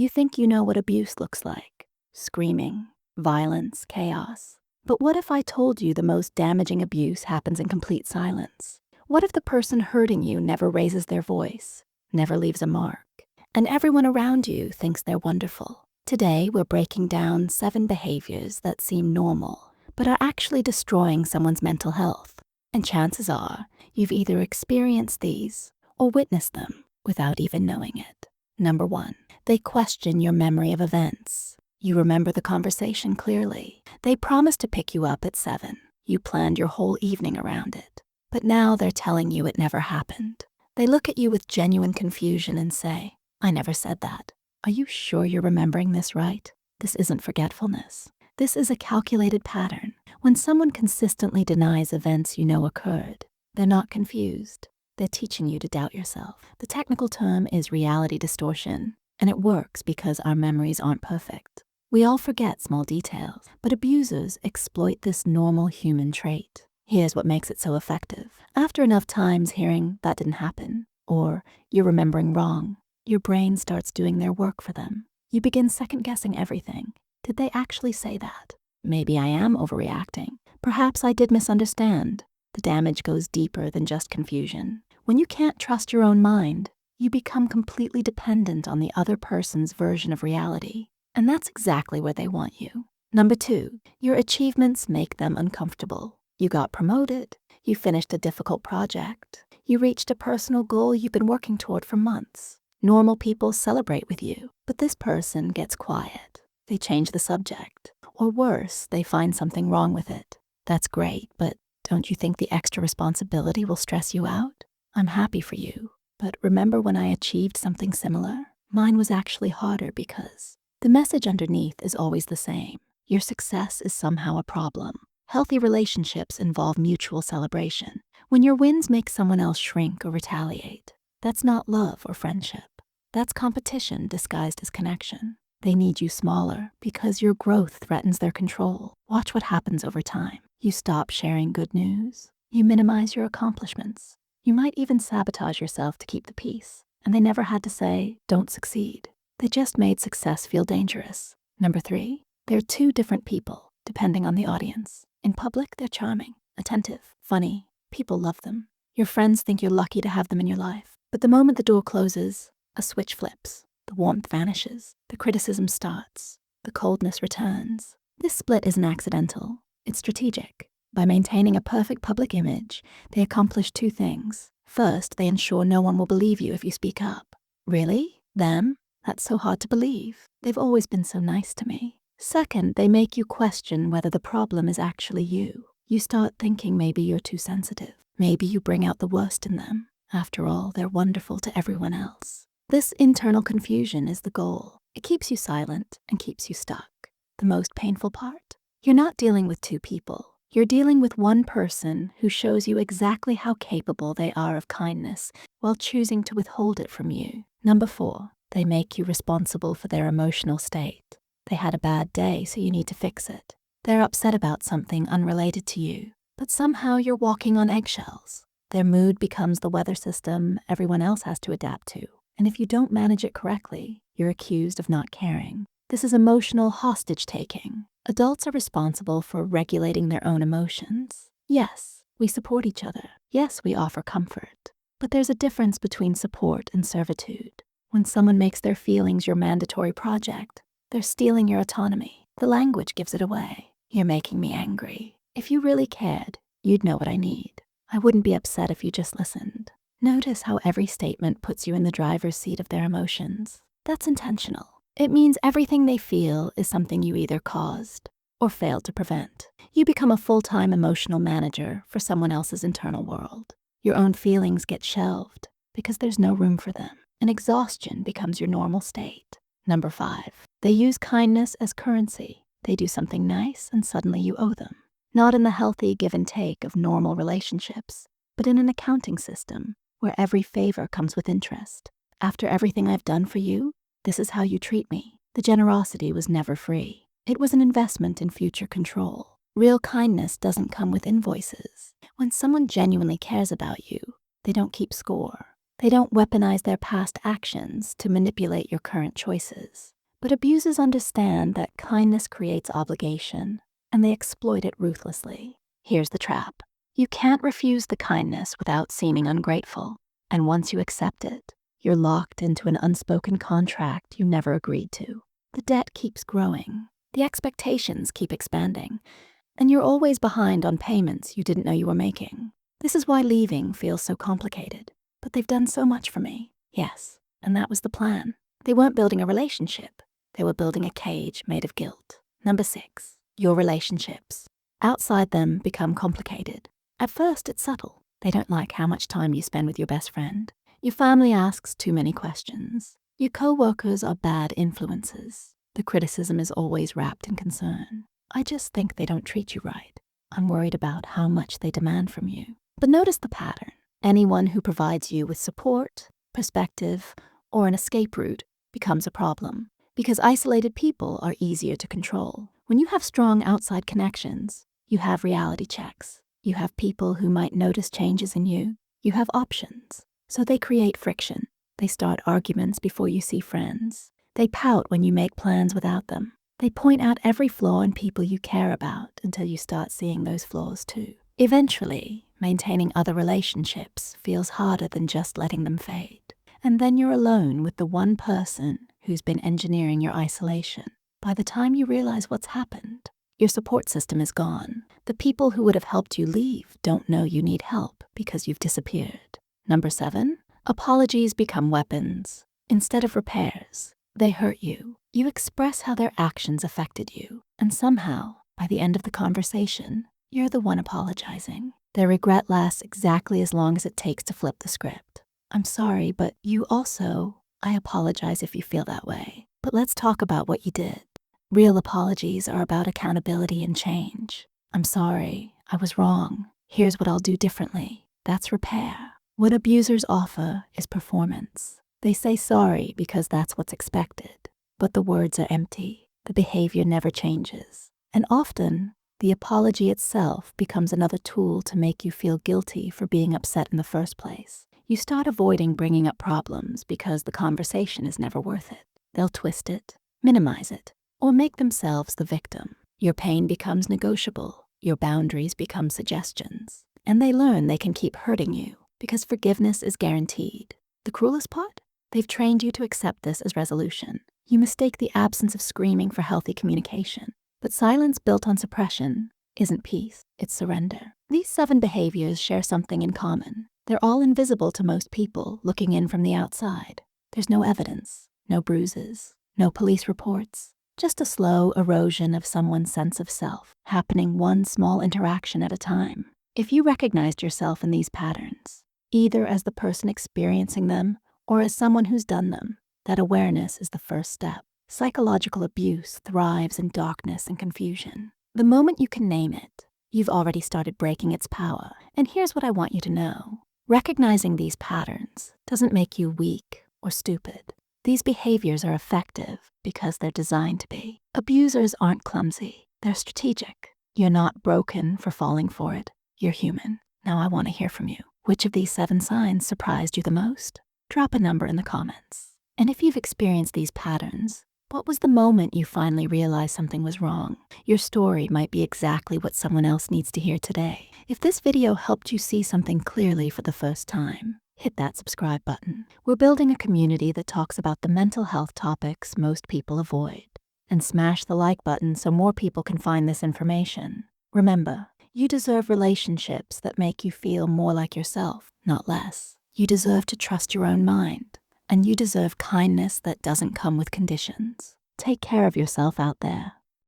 You think you know what abuse looks like: screaming, violence, chaos. But what if I told you the most damaging abuse happens in complete silence? What if the person hurting you never raises their voice, never leaves a mark, and everyone around you thinks they're wonderful? Today, we're breaking down 7 behaviors that seem normal, but are actually destroying someone's mental health. And chances are, you've either experienced these or witnessed them without even knowing it. Number 1, they question your memory of events. You remember the conversation clearly. They promised to pick you up at 7. You planned your whole evening around it. But now they're telling you it never happened. They look at you with genuine confusion and say, "I never said that. Are you sure you're remembering this right?" This isn't forgetfulness. This is a calculated pattern. When someone consistently denies events you know occurred, they're not confused. They're teaching you to doubt yourself. The technical term is reality distortion, and it works because our memories aren't perfect. We all forget small details, but abusers exploit this normal human trait. Here's what makes it so effective. After enough times hearing "that didn't happen," or "you're remembering wrong," your brain starts doing their work for them. You begin second-guessing everything. Did they actually say that? Maybe I am overreacting. Perhaps I did misunderstand. The damage goes deeper than just confusion. When you can't trust your own mind, you become completely dependent on the other person's version of reality. And that's exactly where they want you. Number 2, your achievements make them uncomfortable. You got promoted. You finished a difficult project. You reached a personal goal you've been working toward for months. Normal people celebrate with you, but this person gets quiet. They change the subject. Or worse, they find something wrong with it. That's great, but don't you think the extra responsibility will stress you out? I'm happy for you, but remember when I achieved something similar? Mine was actually harder because the message underneath is always the same. Your success is somehow a problem. Healthy relationships involve mutual celebration. When your wins make someone else shrink or retaliate, that's not love or friendship. That's competition disguised as connection. They need you smaller because your growth threatens their control. Watch what happens over time. You stop sharing good news. You minimize your accomplishments. You might even sabotage yourself to keep the peace. And they never had to say, "Don't succeed." They just made success feel dangerous. Number 3, they're 2 different people, depending on the audience. In public, they're charming, attentive, funny. People love them. Your friends think you're lucky to have them in your life. But the moment the door closes, a switch flips. The warmth vanishes. The criticism starts. The coldness returns. This split isn't accidental. It's strategic. By maintaining a perfect public image, they accomplish 2 things. First, they ensure no one will believe you if you speak up. Really? Them? That's so hard to believe. They've always been so nice to me. Second, they make you question whether the problem is actually you. You start thinking maybe you're too sensitive. Maybe you bring out the worst in them. After all, they're wonderful to everyone else. This internal confusion is the goal. It keeps you silent and keeps you stuck. The most painful part? You're not dealing with 2 people. You're dealing with one person who shows you exactly how capable they are of kindness while choosing to withhold it from you. Number 4, they make you responsible for their emotional state. They had a bad day, so you need to fix it. They're upset about something unrelated to you, but somehow you're walking on eggshells. Their mood becomes the weather system everyone else has to adapt to. And if you don't manage it correctly, you're accused of not caring. This is emotional hostage-taking. Adults are responsible for regulating their own emotions. Yes, we support each other. Yes, we offer comfort. But there's a difference between support and servitude. When someone makes their feelings your mandatory project, they're stealing your autonomy. The language gives it away. You're making me angry. If you really cared, you'd know what I need. I wouldn't be upset if you just listened. Notice how every statement puts you in the driver's seat of their emotions. That's intentional. It means everything they feel is something you either caused or failed to prevent. You become a full-time emotional manager for someone else's internal world. Your own feelings get shelved because there's no room for them, and exhaustion becomes your normal state. Number 5, they use kindness as currency. They do something nice and suddenly you owe them. Not in the healthy give and take of normal relationships, but in an accounting system where every favor comes with interest. After everything I've done for you, this is how you treat me. The generosity was never free. It was an investment in future control. Real kindness doesn't come with invoices. When someone genuinely cares about you, they don't keep score. They don't weaponize their past actions to manipulate your current choices. But abusers understand that kindness creates obligation, and they exploit it ruthlessly. Here's the trap. You can't refuse the kindness without seeming ungrateful. And once you accept it, you're locked into an unspoken contract you never agreed to. The debt keeps growing, the expectations keep expanding, and you're always behind on payments you didn't know you were making. This is why leaving feels so complicated. But they've done so much for me. Yes, and that was the plan. They weren't building a relationship. They were building a cage made of guilt. Number 6, your relationships. Outside them become complicated. At first, it's subtle. They don't like how much time you spend with your best friend. Your family asks too many questions. Your co-workers are bad influences. The criticism is always wrapped in concern. I just think they don't treat you right. I'm worried about how much they demand from you. But notice the pattern. Anyone who provides you with support, perspective, or an escape route becomes a problem. Because isolated people are easier to control. When you have strong outside connections, you have reality checks. You have people who might notice changes in you. You have options. So they create friction. They start arguments before you see friends. They pout when you make plans without them. They point out every flaw in people you care about until you start seeing those flaws too. Eventually, maintaining other relationships feels harder than just letting them fade. And then you're alone with the one person who's been engineering your isolation. By the time you realize what's happened, your support system is gone. The people who would have helped you leave don't know you need help because you've disappeared. Number 7, apologies become weapons. Instead of repairs, they hurt you. You express how their actions affected you, and somehow, by the end of the conversation, you're the one apologizing. Their regret lasts exactly as long as it takes to flip the script. I'm sorry, but I apologize if you feel that way. But let's talk about what you did. Real apologies are about accountability and change. I'm sorry, I was wrong. Here's what I'll do differently. That's repair. What abusers offer is performance. They say sorry because that's what's expected. But the words are empty. The behavior never changes. And often, the apology itself becomes another tool to make you feel guilty for being upset in the first place. You start avoiding bringing up problems because the conversation is never worth it. They'll twist it, minimize it, or make themselves the victim. Your pain becomes negotiable. Your boundaries become suggestions. And they learn they can keep hurting you because forgiveness is guaranteed. The cruelest part? They've trained you to accept this as resolution. You mistake the absence of screaming for healthy communication. But silence built on suppression isn't peace, it's surrender. These 7 behaviors share something in common. They're all invisible to most people looking in from the outside. There's no evidence, no bruises, no police reports, just a slow erosion of someone's sense of self, happening one small interaction at a time. If you recognized yourself in these patterns, either as the person experiencing them or as someone who's done them, that awareness is the first step. Psychological abuse thrives in darkness and confusion. The moment you can name it, you've already started breaking its power. And here's what I want you to know. Recognizing these patterns doesn't make you weak or stupid. These behaviors are effective because they're designed to be. Abusers aren't clumsy. They're strategic. You're not broken for falling for it. You're human. Now I want to hear from you. Which of these 7 signs surprised you the most? Drop a number in the comments. And if you've experienced these patterns, what was the moment you finally realized something was wrong? Your story might be exactly what someone else needs to hear today. If this video helped you see something clearly for the first time, hit that subscribe button. We're building a community that talks about the mental health topics most people avoid. And smash the like button so more people can find this information. Remember, you deserve relationships that make you feel more like yourself, not less. You deserve to trust your own mind. And you deserve kindness that doesn't come with conditions. Take care of yourself out there.